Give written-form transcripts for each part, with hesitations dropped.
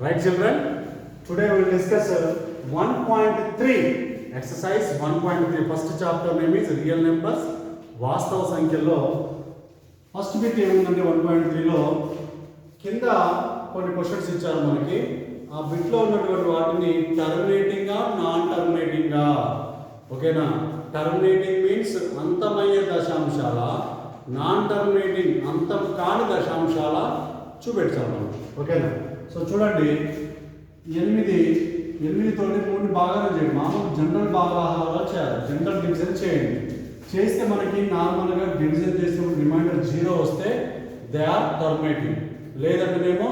Right, children? Today we will discuss 1.3 exercise 1.3. First chapter name is real numbers. వాస్తవ సంఖ్యల్లో first bit ఏముందంటే 1.3లో కింద కొన్ని questions ఇచ్చారు మనకి. ఆ బిట్లో ఉన్నటువంటి వాటిని టర్మినేటింగా నాన్ టర్మినేటింగా, ఓకేనా? టర్మినేటింగ్ మీన్స్ అంతమయ్యే దశాంశాల, నాన్ టర్మినేటింగ్ అంతం కాని దశాంశాల చూపెట్టాం మనం, ఓకేనా? సో చూడండి, 8 తోటి 3 భాగాలు చేయండి. మామూలు జనరల్ భాగాహారాలు చేయాలి, జనరల్ డివిజన్ చేయండి. చేస్తే మనకి నార్మల్గా డివిజన్ చేసినప్పుడు రిమైండర్ 0 వస్తే దే ఆర్ టర్మినేటింగ్, లేదంటేనేమో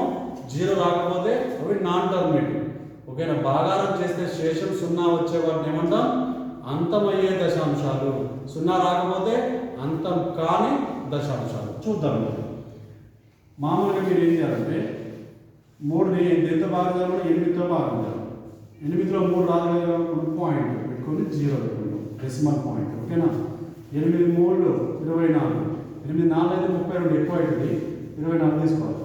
0 రాకపోతే అవి నాన్ టర్మినేటింగ్, ఓకేనా? భాగారం చేస్తే శేషం 0 వచ్చే వాటిని ఏమంటాం? అంతమయ్యే దశాంశాలు. 0 రాకపోతే అంతం కాని దశాంశాలు. చూద్దాం. మామూలుగా మీరు ఏం చేయాలంటే 3ని ఎంత భాగం చేయాలి? 8తో భాగం చేయాలి. 8లో 3 రాదు కదా, పాయింట్ పెట్టుకొని 0 పెట్టుకుంటాం, డెసిమల్ పాయింట్, ఓకేనా? 8 3 24, 8 4 అయితే 32 ఎక్కువ అవుతుంది, 24 తీసుకోవాలి.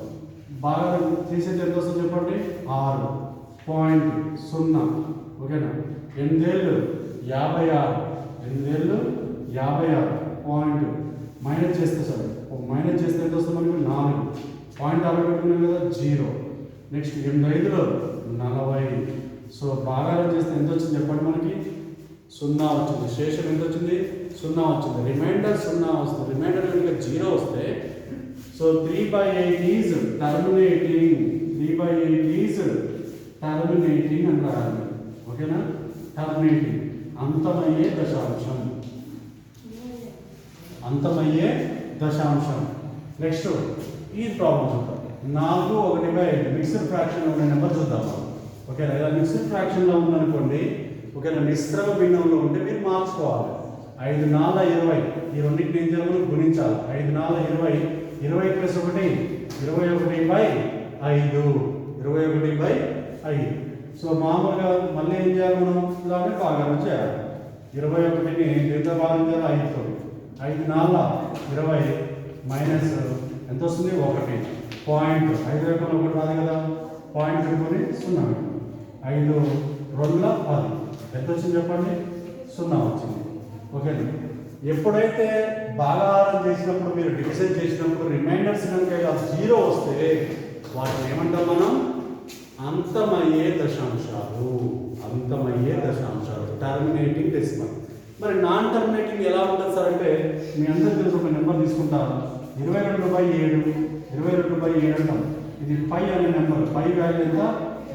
బాగా తీసేది ఎంత వస్తుంది చెప్పండి? 6.0, ఓకేనా? 8 ఏళ్ళు 56, 8 ఏళ్ళు 56 పాయింట్ మైనస్ చేస్తే సరే, మైనస్ చేస్తే ఎంత వస్తుంది మనకి? 4 పాయింట్ 60 పెట్టుకున్నాం కదా, 0. నెక్స్ట్ 8 5లో 40. సో భాగాలు చేస్తే ఎంత వచ్చింది చెప్పండి? మనకి 0 వచ్చింది. శేషం ఎంత వచ్చింది? 0 వచ్చింది. రిమైండర్ 0 వస్తుంది. రిమైండర్ కనుక 0 వస్తే so 3/8 is terminating, 3/8 is terminating అని రాయాలి, ఓకేనా? టర్మినేటింగ్ అంతమయ్యే దశాంశం, అంతమయ్యే దశాంశం. నెక్స్ట్ ఈ ప్రాబ్లం చూద్దాం. 4 1/5 మిక్స్డ్ ఫ్రాక్షన్లో ఉన్న నెంబర్ చూద్దాం, ఓకేనా? ఇలా మిక్స్డ్ ఫ్రాక్షన్లో ఉందనుకోండి, ఓకేనా? మిశ్రమ భిన్నంలో ఉంటే మీరు మార్చుకోవాలి. 5 4 20, ఈ రెండింటిని ఏం చేయాలి? గుణించాలి. 5 4 20, 20 + 1 21/5, 21/5. సో మామూలుగా మళ్ళీ ఏం చేయాలి? మనం ఇలానే భాగాలు చేయాలి. 21ని ఎంత భాగం చేయాలి? 5తో. 5 4 20 మైనస్ ఎంత వస్తుంది? 1 పాయింట్. 5 వైపున 1 రాదు కదా, పాయింట్ పెట్టుకొని 0. 5 2 10 ఎంత వచ్చింది చెప్పండి? 0 వచ్చింది, ఓకేనా? ఎప్పుడైతే భాగాహారం చేసినప్పుడు, మీరు డివిజన్ చేసినప్పుడు రిమైండర్స్ కనుక 0 వస్తే వాటిని ఏమంటాం మనం? అంతమయ్యే దశాంశాలు, అంతమయ్యే దశాంశాలు, టర్మినేటింగ్ డెసిమల్. మరి నాన్ టర్మినేటింగ్ ఎలా ఉంటుంది సార్ అంటే, మీ అందరికీ తెలుసు, ఒక నెంబర్ తీసుకుంటారు, 22/7, 22/7 అంటాం. ఇది 5 అనే నెంబర్, 5 వాల్యూ ఎంత?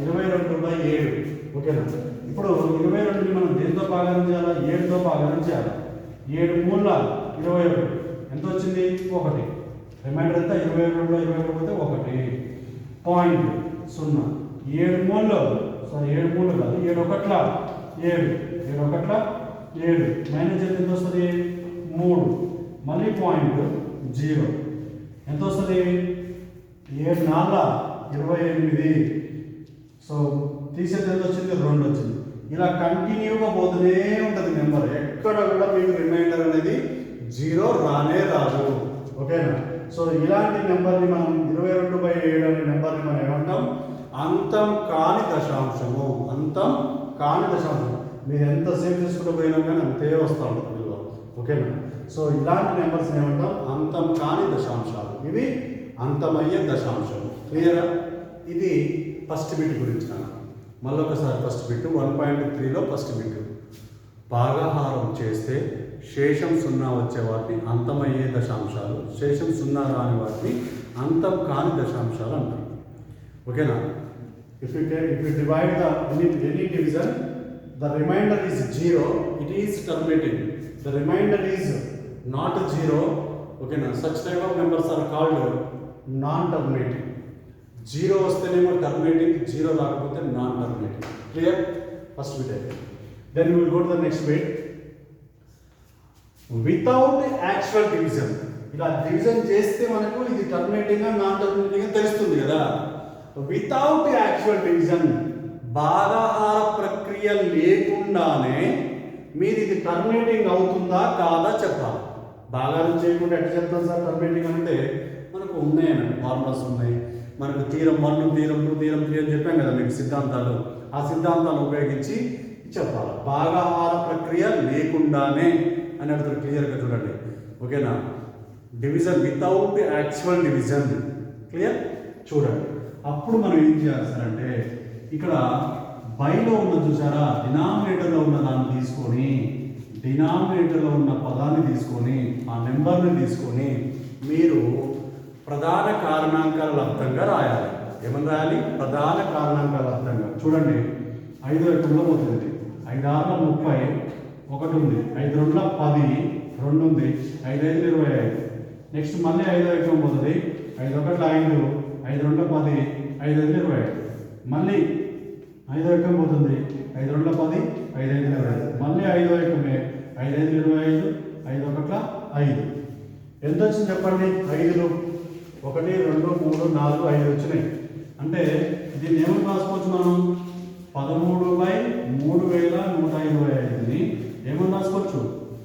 22/7, ఓకేనా? ఇప్పుడు 22ని మనం దేంతో భాగారం చేయాలి? 7తో భాగారం చేయాలి. 7 3 21 ఎంత వచ్చింది? 1. రిమైండర్ ఎంత? 22లో 21 పోతే 1 పాయింట్ 0. 7 3 సారీ 7 3 కాదు, 7 1 7, 7 1 7 మైనస్ ఎంత వస్తుంది? 3. మళ్ళీ పాయింట్ 0 ఎంత వస్తుంది? 7 4 28. సో తీసేది ఎంత వచ్చింది? 2 వచ్చింది. ఇలా కంటిన్యూగా పోతూనే ఉంటుంది నెంబర్. ఎక్కడ కూడా మీకు రిమైండర్ అనేది 0 రానే రాదు, ఓకేనా? సో ఇలాంటి నెంబర్ని మనం 22/7 అనే నెంబర్ని మనం ఏమంటాం? అంతం కాని దశాంశము, అంతం కాని దశాంశం. మీరు ఎంతసేపు తీసుకుంటూ పోయినా కానీ అంతే వస్తూ ఉంటుంది, ఓకేనా? సో ఇలాంటి నెంబర్స్ ఏమంటాం? అంతం కాని దశాంశాలు. ఇవి అంతమయ్యే దశాంశం. క్లియరా? ఇది ఫస్ట్ బిట్ గురించి కన్నా మళ్ళీ ఒకసారి ఫస్ట్ బిట్ 1.3లో ఫస్ట్ బిట్. భాగాహారం చేస్తే శేషం 0 వచ్చే వాటిని అంతమయ్యే దశాంశాలు, శేషం 0 రాని వాటిని అంతం కాని దశాంశాలు అంటారు, ఓకేనా? If you divide any division, the remainder is 0, it is terminating. The remainder is not 0, okay na? Such type of numbers are called non-terminating. 0 వస్తేనేమో terminating, 0 రాకపోతే non-terminating. Clear? First bit. Then we will go to the next bit. Without actual division, ఇలా division చేస్తే మనకు ఇది terminating non terminating తెలుస్తుంది కదా. Without actual division, భాగాహార ప్రక్రియ లేకుండానే మీరు ఇది టర్మినేటింగ్ అవుతుందా కాదా చెప్పాలి. భాగాలు చేయకుండా ఎట్లా చెప్తాం సార్ టర్మినేటింగ్ అంటే? మనకు ఉన్నాయనండి, ఫార్ములాస్ ఉన్నాయి. మనకు థీరం 1, థీరం 2, థీరం 3 అని చెప్పాం కదా మీకు సిద్ధాంతాలు. ఆ సిద్ధాంతాలు ఉపయోగించి చెప్పాలి. భాగాహార ప్రక్రియ లేకుండానే అని అడుగుతారు క్లియర్గా చూడండి. ఓకేనా? Division without actual division. Clear? చూడండి. అప్పుడు మనం ఏం చేయాలి సార్ అంటే ఇక్కడ బైలో ఉన్న చూసారా డినామినేటర్లో ఉన్న దాన్ని తీసుకొని డినామినేటర్లో ఉన్న పదాన్ని తీసుకొని ఆ నెంబర్ని తీసుకొని మీరు ప్రధాన కారణాంకాల లబ్ధంగా రాయాలి. ఏమని రాయాలి? ప్రధాన కారణాంకాల లబ్ధంగా. చూడండి 5 ఎక్కడ పోతుంది, 5 6 30, 1 ఉంది, 5 2 10, 2 ఉంది, 5 5 25. నెక్స్ట్ మళ్ళీ 5 ఎక్కడ పోతుంది, 5 1 5, 5 2 10, 5 5 25. మళ్ళీ 5 ఎక్కడ పోతుంది, 5 2 10, 5 5 25. మళ్ళీ 5 ఎక్కమే, 5 5 25, 5 1 5. ఎంత వచ్చింది చెప్పండి? 5లు 1 2 3 4 5 వచ్చినాయి. అంటే దీన్ని ఏమని రాసుకోవచ్చు మనం? 13/3125ని ఏమని రాసుకోవచ్చు?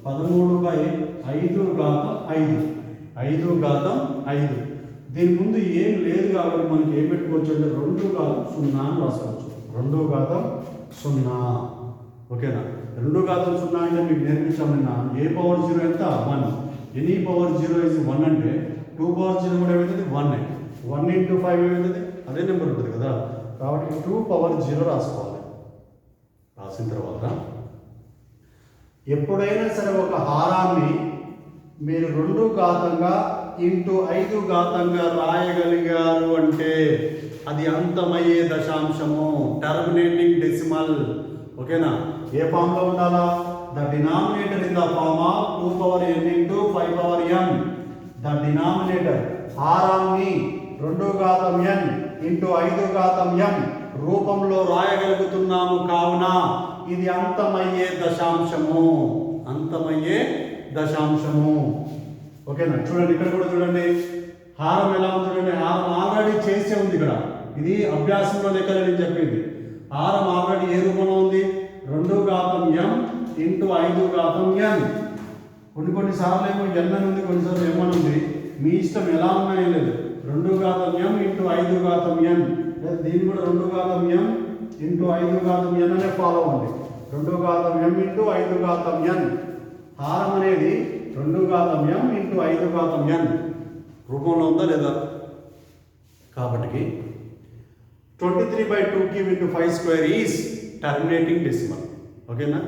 13/5/5. 5/5. దీని ముందు ఏం లేదు కాబట్టి మనకి ఏం పెట్టుకోవచ్చు అంటే 2/0 అని రాసుకోవచ్చు. 2/0. ఓకేనా? 2/0 అంటే మీకు నేర్పించాము నిన్న. ఏ పవర్ 0 ఎంత? 1. ఎనీ పవర్ 0 is 1 అంటే 2 పవర్ 0 కూడా ఏమవుతుంది? 1. 1 × 5 ఏమవుతుంది? అదే నెంబర్ ఉంటుంది కదా. కాబట్టి 2 పవర్ 0 రాసుకోవాలి. రాసిన తర్వాత ఎప్పుడైనా సరే ఒక హారాన్ని మీరు 2 ఘాతంగా ఇంటూ 5 ఘాతంగా రాయగలిగారు అంటే అది అంతమయ్యే దశాంశము, టర్మినేటింగ్ డెసిమల్. ఓకేనా? ఏ ఫామ్లో ఉండాలా? The denominator in the form of 2 power n into 5 power n. The denominator హారాన్ని 2n ఇంటూ 5n రూపంలో రాయగలుగుతున్నాము. కావున ఇది అంతమయ్యే దశాంశము. అంతమయ్యే దశాంశము. ఓకేనా? చూడండి ఇక్కడ కూడా చూడండి హారం ఎలా ఉంది చూడండి. హారం ఆల్రెడీ చేసే ఉంది ఇక్కడ. ఇది అభ్యాసంలో లెక్కలు నేను చెప్పింది. హారం ఆల్రెడీ ఏ రూపంలో ఉంది? 2n into 5n. కొన్ని సార్లు ఏమో n అని ఉంది, కొన్నిసార్లు m అని ఉంది. మీ ఇష్టం ఎలా ఉన్నాయో లేదు. 2n into 5n. దీన్ని కూడా 2n ఇంటూ 5n అనే ఫాలో ఉంది. 2m into 5n. హారం అనేది 2m ఇంటూ 5n రూపంలో ఉందా లేదా? కాబట్టి 23/2 cube into 5 square is terminating decimal. ఓకేనా?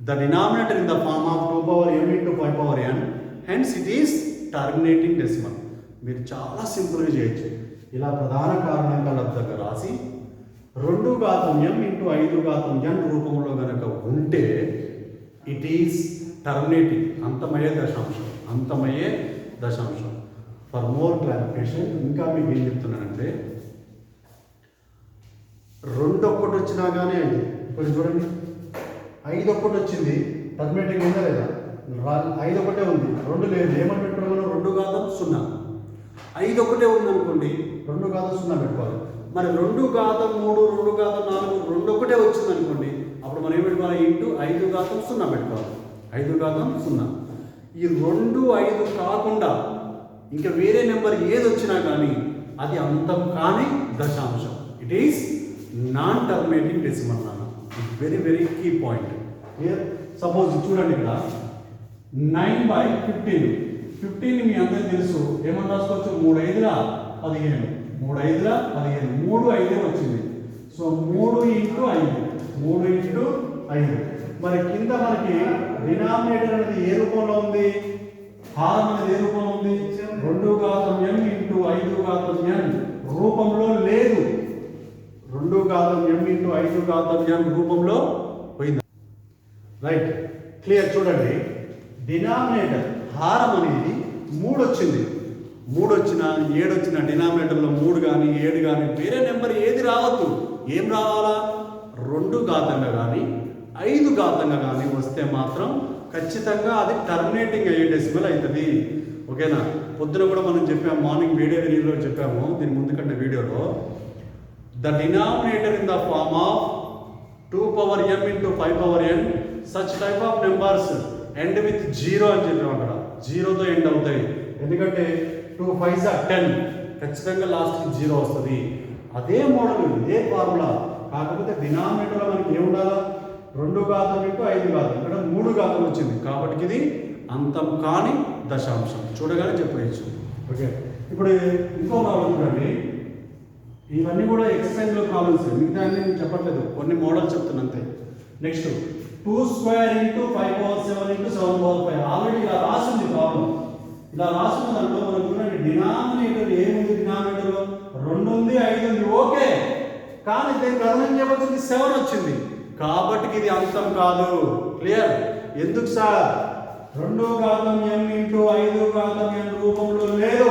The denominator in the form of 2 power m into 5 power n, hence it is terminating decimal. మీరు చాలా సింపుల్గా చేయొచ్చు. ఇలా ప్రధాన కారణాంకాల లబ్ధంగా రాసి 2m ఇంటూ 5n రూపంలో కనుక ఉంటే ఇట్ ఈస్ టర్మినేటింగ్, అంతమయ్యే దశాంశం. అంతమయ్యే దశాంశం. ఫర్ మోర్ క్లారిఫికేషన్ ఇంకా మీకు ఏం చెప్తున్నానంటే 2 ఒక్కటి వచ్చినా కానీ 5. ఇప్పుడు చూడండి 5 ఒక్కటి వచ్చింది, టర్మినేటింగ్ ఉందా లేదా? 5 ఒకటే ఉంది, 2 లేదు. ఏమని పెట్టుకోవాలి మనం? 2/0. 5 ఒకటే ఉంది అనుకోండి, 2/0 పెట్టుకోవాలి. మరి 2/3, 2/4, 2 ఒకటే వచ్చింది అనుకోండి, అప్పుడు మనం ఏం పెట్టుకోవాలి? ఇంటూ 5/0 పెట్టుకోవాలి. 5/0. ఈ 2 5 కాకుండా ఇంకా వేరే నెంబర్ ఏది వచ్చినా కానీ అది అంతం కాని దశాంశం. It is non terminating decimal నాన్న. Very very key point. Suppose చూడండి ఇక్కడ 9/15. 15 మీ అందరికీ తెలుసు. ఏమని రాసుకోవచ్చు? 3 5 15. 3 5 15. 3 5 వచ్చింది. So 3 into 5. 3 ఇంటూ 5. మరి కింద మనకి డినామినేటర్ అనేది ఏ రూపంలో ఉంది? హారం అనేది ఏ రూపంలో ఉంది? 2m ఇంటూ 5n రూపంలో లేదు. 2m ఇంటూ 5n రూపంలో పోయింది. రైట్? క్లియర్? చూడండి డినామినేటర్ హారం అనేది 3 వచ్చింది. 3 వచ్చినా 7 వచ్చినా డినామినేటర్లో 3 కానీ 7 కానీ వేరే నెంబర్ ఏది రావద్దు. ఏం రావాలా? 2 ఘాతంగా కానీ 5 ఘాతంగా కానీ వస్తే మాత్రం ఖచ్చితంగా అది టర్మినేటింగ్ అయ్యే డెసిమల్ అవుతుంది. ఓకేనా? పొద్దున కూడా మనం చెప్పాము, మార్నింగ్ వీడియోలో చెప్పాము, దీని ముందు కంటే వీడియోలో. The denominator in the form of 2 power m into 5 power n such type of numbers end with 0 అని చెప్పాము. అక్కడ 0తో ఎండ్ అవుతాయి. ఎందుకంటే 2 5s are 10, ఖచ్చితంగా లాస్ట్కి 0 వస్తుంది. అదే మోడల్ ఇదే ఫార్ములా, కాకపోతే డినామినేటర్లో మనకి ఏమి ఉండాలా 2 ఘాతం ఇంటూ 5 ఘాతం, ఇక్కడ 3 ఘాతం వచ్చింది కాబట్టి ఇది అంతం కాని దశాంశం. చూడగానే చెప్పేయచ్చు. ఓకే, ఇప్పుడు ఇంకో ప్రాబ్లం చూడండి. ఇవన్నీ కూడా ఎక్సర్సైజ్లో ప్రాబ్లమ్స్, మిగతా నేను చెప్పట్లేదు, కొన్ని మోడల్ చెప్తున్నా అంతే. నెక్స్ట్ 2² ఇంటూ 5/7 ఇంటూ 7/5 ఆల్రెడీ ఇలా రాసింది ప్రాబ్లం. ఇలా రాసిన దాంట్లో మనకు చూడండి డినామినేటర్ ఏముంది, డినామినేటర్లో 2 ఉంది 5 ఉంది, ఓకే. కానీ దీనికి అర్థం చేయవలసింది 7 వచ్చింది కాబట్టి ఇది అంతం కాదు. క్లియర్? ఎందుకు సార్? 2 ఘాతం m ఇంటూ 5 ఘాతం n రూపంలో లేదు,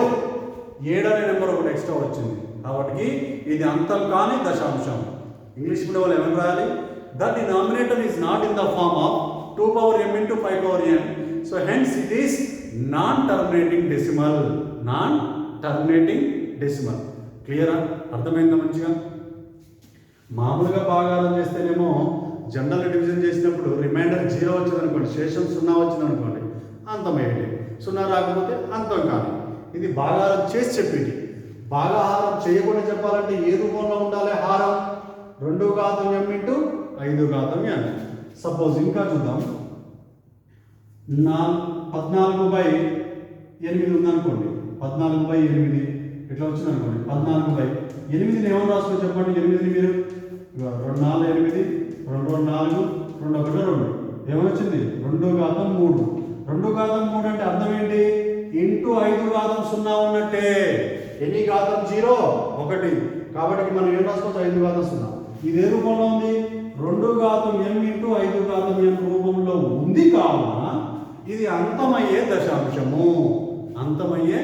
7 అనే నెంబర్ ఒకటి ఎక్స్ట్రా వచ్చింది కాబట్టి ఇది అంతం కాని దశాంశం. ఇంగ్లీష్ మీడియం వాళ్ళు ఏమని రాయాలి? The denominator is not in the form of 2m into 5n, so hence it is non terminating decimal. Non terminating decimal. క్లియరా? అర్థమైందా మంచిగా? మామూలుగా భాగాలు చేస్తేనేమో జనరల్ డివిజన్ చేసినప్పుడు రిమైండర్ 0 వచ్చింది అనుకోండి, శేషం 0 వచ్చింది అనుకోండి, అంతం అయ్యేది. 0 రాకపోతే అంతం కాదు. ఇది భాగాలు చేసి చెప్పేది. భాగాహారం చేయకుండా చెప్పాలంటే ఏ రూపంలో ఉండాలి హారం? 2 ఘాతం m ఇంటూ 5 ఘాతం n. సపోజ్ ఇంకా చూద్దాం. 14/8 ఉందనుకోండి, 14/8 ఇట్లా వచ్చింది అనుకోండి, 14/8 ఏమో రాసుకో చెప్పండి. 8 మీరు 2 4 8, 2 2 4, 2 1 2 ఏమొచ్చింది? 2 ఘాతం 3. 2 ఘాతం 3 అంటే అర్థం ఏంటి? ఇంటూ 5 ఘాతం 0 ఉన్నట్టే. ఎన్ని ఘాతం 0 1, కాబట్టి మనం ఏం రాసుకోవచ్చు? 5 ఘాతం 0. ఇది ఏ రూపంలో ఉంది? 2 ఘాతం m ఇంటూ 5 ఘాతం n రూపంలో ఉంది కావున ఇది అంతమయ్యే దశాంశము. అంతమయ్యే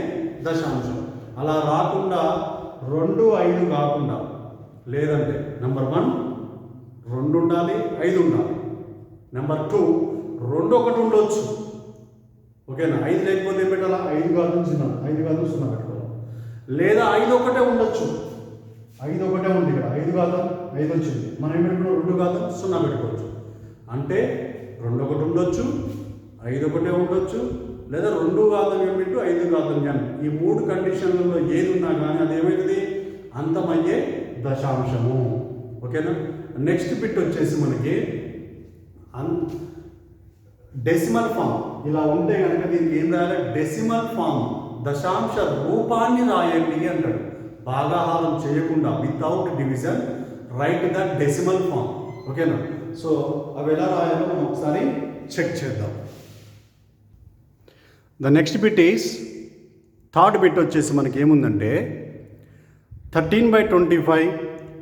దశాంశం. అలా రాకుండా 2 5 కాకుండా, లేదంటే నెంబర్ 1 2 ఉండాలి 5 ఉండాలి. నెంబర్ 2 2 1 ఉండొచ్చు. ఓకేనా? 5 లేకపోతే ఏం పెట్టాలా? 5 ఘాతం 0, 5 ఘాతం 0 పెట్టుకోవాలి. లేదా 5 ఒకటే ఉండొచ్చు. 5 ఒకటే ఉంది ఇక్కడ, 5 ఘాతం 5 వచ్చింది, మనం ఏం పెట్టుకున్నాం? 2 ఘాతం 0 పెట్టుకోవచ్చు. అంటే 2 1 ఉండొచ్చు, 5 ఒకటే ఉండొచ్చు, లేదా 2 ఘాతం m ఇంటూ 5 ఘాతం n. ఈ 3 కండిషన్లలో ఏది ఉన్నా కానీ అది ఏమైతుంది? అంతమయ్యే దశాంశము. ఓకేనా? నెక్స్ట్ బిట్ వచ్చేసి మనకి డెసిమల్ ఫామ్. ఇలా ఉంటే కనుక దీనికి ఏం రాయాలి? డెసిమల్ ఫామ్, దశాంశ రూపాన్ని రాయండి అంటాడు. భాగాహారం చేయకుండా, without division write the decimal form. ఓకేనా? సో అవి ఎలా రాయాలో మనం ఒకసారి చెక్ చేద్దాం. The next bit is, third bit వచ్చేసి మనకి ఏముందంటే 13/25,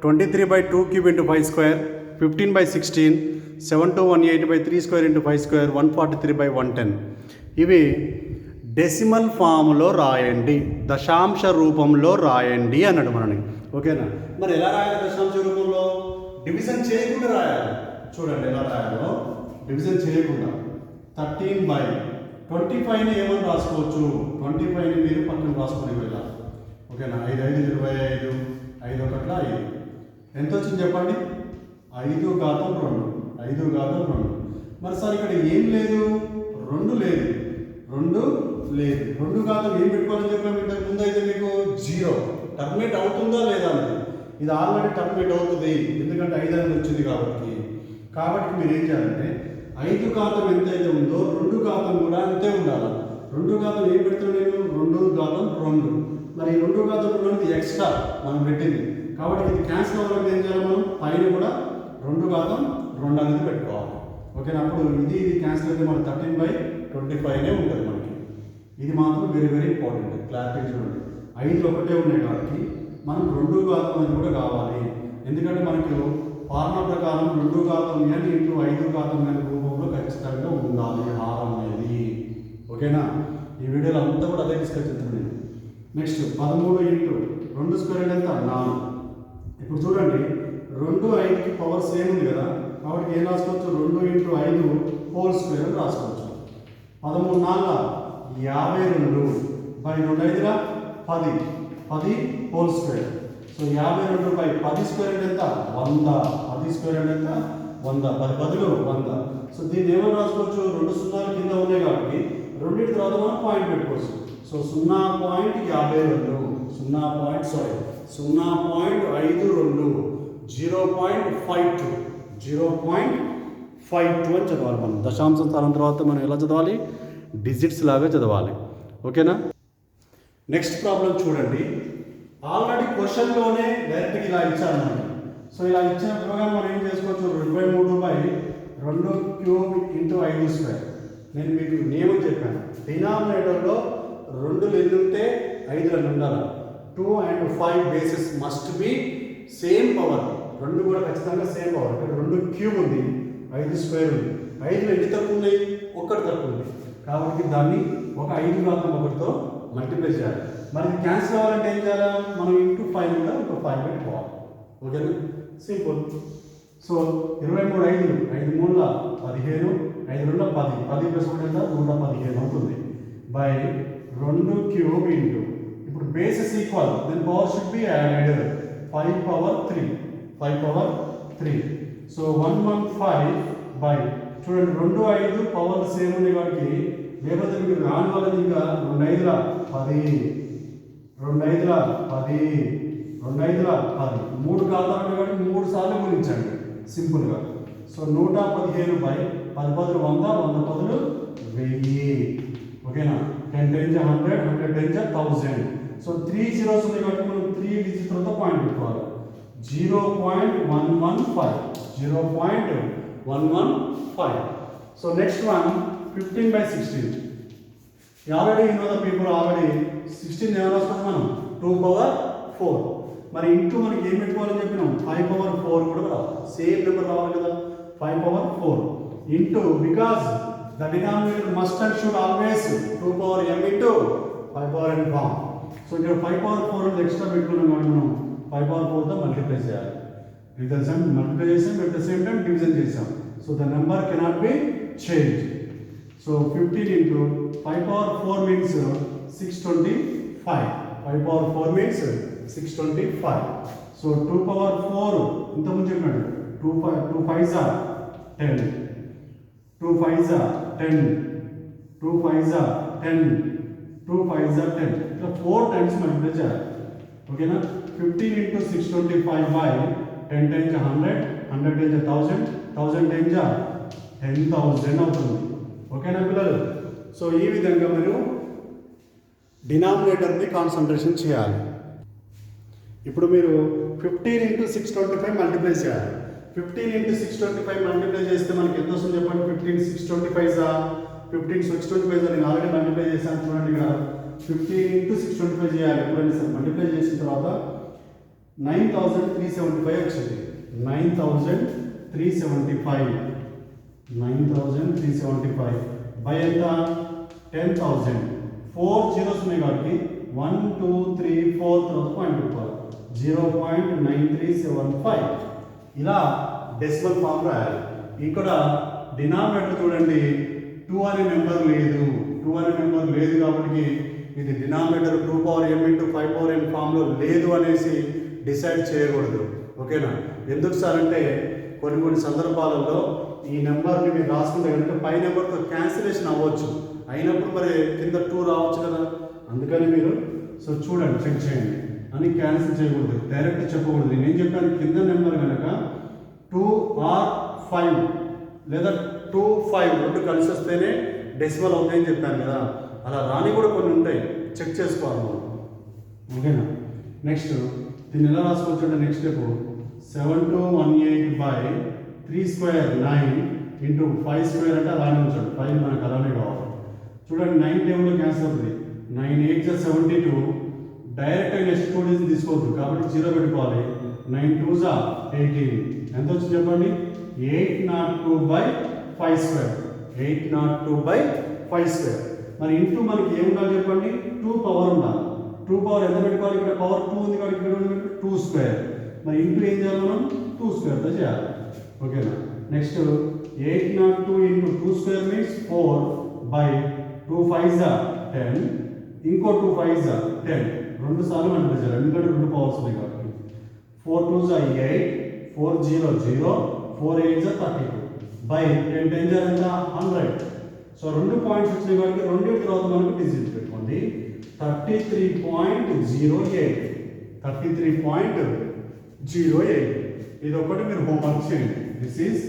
23/2³ ఇంటూ 5², 15/16, 7218/3² ఇంటూ 5², 143/110. ఇవి డెసిమల్ ఫామ్లో రాయండి, దశాంశ రూపంలో రాయండి అన్నాడు మనని. ఓకేనా? మరి ఎలా రాయాలి దశాంశ రూపంలో? డివిజన్ చేయకుండా రాయాలి. చూడండి ఎలా రాయాలో. డివిజన్ చేయకుండా 13/25ని ఏమని రాసుకోవచ్చు? 25ని మీరు పక్కన రాసుకొని వెళ్ళాలి. ఓకేనా? 5 5 25, 5 1 5. ఎంత వచ్చింది చెప్పండి? 5 ఘాతం 2, 5 ఘాతం 2. మరి సార్ ఇక్కడ ఏం లేదు? 2 లేదు, 2 లేదు. 2 ఘాతం ఏం పెట్టుకోవాలని చెప్పాము ఇంతకు ముందు? అయితే మీకు 0 టర్మినేట్ అవుతుందా లేదా అనేది. ఇది ఆల్రెడీ టర్మినేట్ అవుతుంది, ఎందుకంటే 5 అనేది వచ్చింది కాబట్టి మీరు ఏం చేయాలంటే 5 ఘాతం ఎంతైతే ఉందో 2 ఘాతం కూడా అంతే ఉండాలి. 2 ఘాతం ఏం పెడుతున్నాను నేను? 2 ఘాతం 2. మరి 2 ఘాతం 2 అనేది ఎక్స్ట్రా మనం పెట్టింది కాబట్టి ఇది క్యాన్సిల్ అవ్వాలంటే ఏం చేయాలి? మనం పైన కూడా 2 ఘాతం 2 అనేది పెట్టుకోవాలి. ఓకేనా? అప్పుడు ఇది క్యాన్సిల్ అయితే మనకి 13/25 ఉంటుంది మనకి. ఇది మాత్రం వెరీ వెరీ ఇంపార్టెంట్, క్లారిటీ చూడండి. 5 ఒకటే ఉన్నాయి కాబట్టి మనం 2 ఘాతం అనేది కూడా కావాలి. ఎందుకంటే మనకు ఫార్ములా ప్రకారం 2 ఘాతం n ఇంటూ 5 ఘాతం n రూపంలో ఖచ్చితంగా ఉండాలి హారం అనేది. ఓకేనా? ఈ వీడియోలో అంతా కూడా అదే డిస్కస్ చేస్తున్నాను. నెక్స్ట్ 13 ఇంటూ 2² ఎంత? 4. ఇప్పుడు చూడండి 2 5కి పవర్ సేమ్ ఉంది కదా, కాబట్టి ఏం రాసుకోవచ్చు? 2 ఇంటూ 5 హోల్ స్క్వేర్ అని రాసుకోవచ్చు. 13 4 52 బై 2 5 10, 10 హోల్ స్క్వేర్. సో 52/10² ఎంత? 100. 10² ఎంత? 100. 10 బదులు 100. సో దీన్ని ఏమని రాసుకోవచ్చు? 2 సున్నాలు కింద ఉన్నాయి కాబట్టి రెండింటి తర్వాత మనం పాయింట్ పెట్టుకోవచ్చు. సో 0.52 0.52 అని చదవాలి. మనం దశాంశ స్థానం తర్వాత మనం ఎలా చదవాలి, డిజిట్స్ లాగా చదవాలి. ఓకేనా. నెక్స్ట్ ప్రాబ్లం చూడండి. ఆల్రెడీ క్వశ్చన్లోనే డైరెక్ట్గా ఇలా ఇచ్చారు మనకి. సో ఇలా ఇచ్చిన ప్రోగ్రామ్ మనం ఏం చేసుకోవచ్చు, 23/2³ × 5². నేను మీకు నియమం చెప్పాను, డినామినేటర్లో 2 ఎన్ని ఉంటే 5 ఎన్ని ఉండాలి. 2 and 5 basis must be same power. 2 కూడా ఖచ్చితంగా సేమ్ పవర్. ఇక్కడ 2³ ఉంది, 5² ఉంది. 5లో ఎన్ని తక్కువ ఉన్నాయి, 1 తక్కువ ఉంది. కాబట్టి దాన్ని ఒక 5/1తో మల్టిప్లై చేయాలి. మరి క్యాన్సిల్ అవ్వాలంటే ఏం చేయాలి, మనం ఇంటూ 5 కూడా ఇంకో 5 పెట్టుకోవాలి. ఓకేనా, సింపుల్. సో 23 5 5 3 15 5 2 10 10 + 1 ఎంత 115 అవుతుంది. బై 2³ ఇంటూ, ఇప్పుడు bases equal, then power should be added 5/3 5/3. So 115 by, చూడండి 2 5 పవర్ సేమ్ ఉంది కాబట్టి, లేకపోతే మీకు రాని వాళ్ళని ఇంకా 2 5ల 10 2 5ల 10 2 5ల 10 3 కాదు కాబట్టి 3 సార్లు గుణించండి సింపుల్గా. So 115 by 10 10 100 100 10 1000. ఓకేనా. 10 10 100 100 10 1000. సో 3 zeros ఉంది కాబట్టి మనం 3 డిజిట్లతో పాయింట్ పెట్టుకోవాలి. 0.115. So next one 15/16. Already you know the people, already 16 ఏమైనా వస్తుంది మనం 2/4. మరి ఇంటూ మనకి ఏం పెట్టుకోవాలని చెప్పినాం, 5/4 కూడా రావాలి. సేమ్ నెంబర్ రావాలి కదా, 5/4 into, because the denominator must and should always 2m into 5n form. So ఇక్కడ 5/4 ఎక్స్ట్రా పెట్టుకున్నాం కాబట్టి మనం 5/4తో మల్టిప్లై చేయాలి. రిజల్ట్ మల్టిప్లై చేసాం, at the same time division చేసాం. So the number cannot be change. So 15 into 5/4 means 625. 5/4 means 625. So 2/4 ఇంతకుముందు చెప్పినాడు, 2 5s are 10 2 5s are 10 2 5s are 10 2 5s are 10. ఇట్లా 4 టైమ్స్ మల్టిప్లై చేయాలి. ఓకేనా. 15 into 625 by 10 times 100 100 times 1000 1000 times 10,000 అవుతుంది. ఓకేనా పిల్లలు. So ఈ విధంగా మీరు డినామినేటర్ని కాన్సన్ట్రేషన్ చేయాలి. ఇప్పుడు మీరు 15 ఇంటూ 625 మల్టిప్లై చేయాలి. 15 ఇంటూ 625 మల్టిప్లై చేస్తే మనకి ఎంత వస్తుంది చెప్పండి. 15 625 15 625 నేను ఆల్రెడీ మల్టిప్లై చేశాను చూడండి. ఇక్కడ 15 ఇంటూ 625 చేయాలి. ఎప్పుడైనా సరే మల్టిప్లై చేసిన తర్వాత 9375 వచ్చింది. 9375 బై ఎంత 10,000. 4 zeros ఉన్నాయి కాబట్టి 1 2 3 4 తర్వాత పాయింట్ పెట్టుకోవాలి. 0.9375 ఇలా డెసిమల్ ఫామ్ రాయాలి. ఇక్కడ డినామినేటర్ చూడండి 2 అనే నెంబర్ లేదు. 2 అనే నెంబర్ లేదు కాబట్టి ఇది డినామినేటర్ 2m ఇంటూ 5n ఫామ్లో లేదు అనేసి డిసైడ్ చేయకూడదు. ఓకేనా. ఎందుకు సార్ అంటే కొన్ని సందర్భాలలో ఈ నెంబర్ని మీరు రాసుకుంటే కనుక పై నెంబర్తో క్యాన్సిలేషన్ అవ్వచ్చు. అయినప్పుడు మరి కింద 2 రావచ్చు కదా, అందుకని మీరు సో చూడండి, చెక్ చేయండి అని క్యాన్సిల్ చేయకూడదు, డైరెక్ట్ చెప్పకూడదు. నేను చెప్పాను కింద నెంబర్ కనుక 2 or 5 లేదా 2 5 రెండు కలిసి వస్తేనే డెసిమల్ అవుతాయని చెప్పాను కదా. అలా రాని కూడా కొన్ని ఉంటాయి, చెక్ చేసుకోవాలి మనం. ఓకేనా. నెక్స్ట్ దీన్ని ఎలా రాసుకోవచ్చు అంటే నెక్స్ట్ స్టెప్ 7218 బై 3² 9 ఇంటూ 5² అంటే అలానే ఉంచాడు. 5 మనకు అలానే కావాలి. చూడండి 9 టేబుల్లో క్యాన్సిల్ అవుతుంది. 9 8 72. డైరెక్ట్గా నెక్స్ట్ 2 డిజిట్ తీసుకోవద్దు కాబట్టి 0 పెట్టుకోవాలి. 9 2s 18. ఎంత వచ్చింది చెప్పండి. 802/5². 802/5². మరి ఇంటూ మనకి ఏముండాలి చెప్పండి, 2 పవర్ ఉండాలి. 2 పవర్ ఎంత పెట్టుకోవాలి, ఇక్కడ పవర్ 2 ఉంది కాబట్టి ఇక్కడ 2². మరి ఇంటూ ఏం చేయాలి మనం, 2²తో చేయాలి. ఓకేనా. Next 802 into 2² means 4 by 2 5s 10 ఇంకో 2 5s 10 రెండు సార్లు మల్టిప్లై చేయాలి ఎందుకంటే 2 పవర్స్ ఉన్నాయి కాబట్టి. 4 2s 8 4 0 0 4 8s 32 బై 10 10s ఎంత 100. సో 2 పాయింట్స్ వచ్చినాయి కాబట్టి 2 తర్వాత మనకు డిజిట్ పెట్టుకోండి. 33.08 33.08 ఇది ఒకటి మీరు హోంవర్క్ చేయండి. This is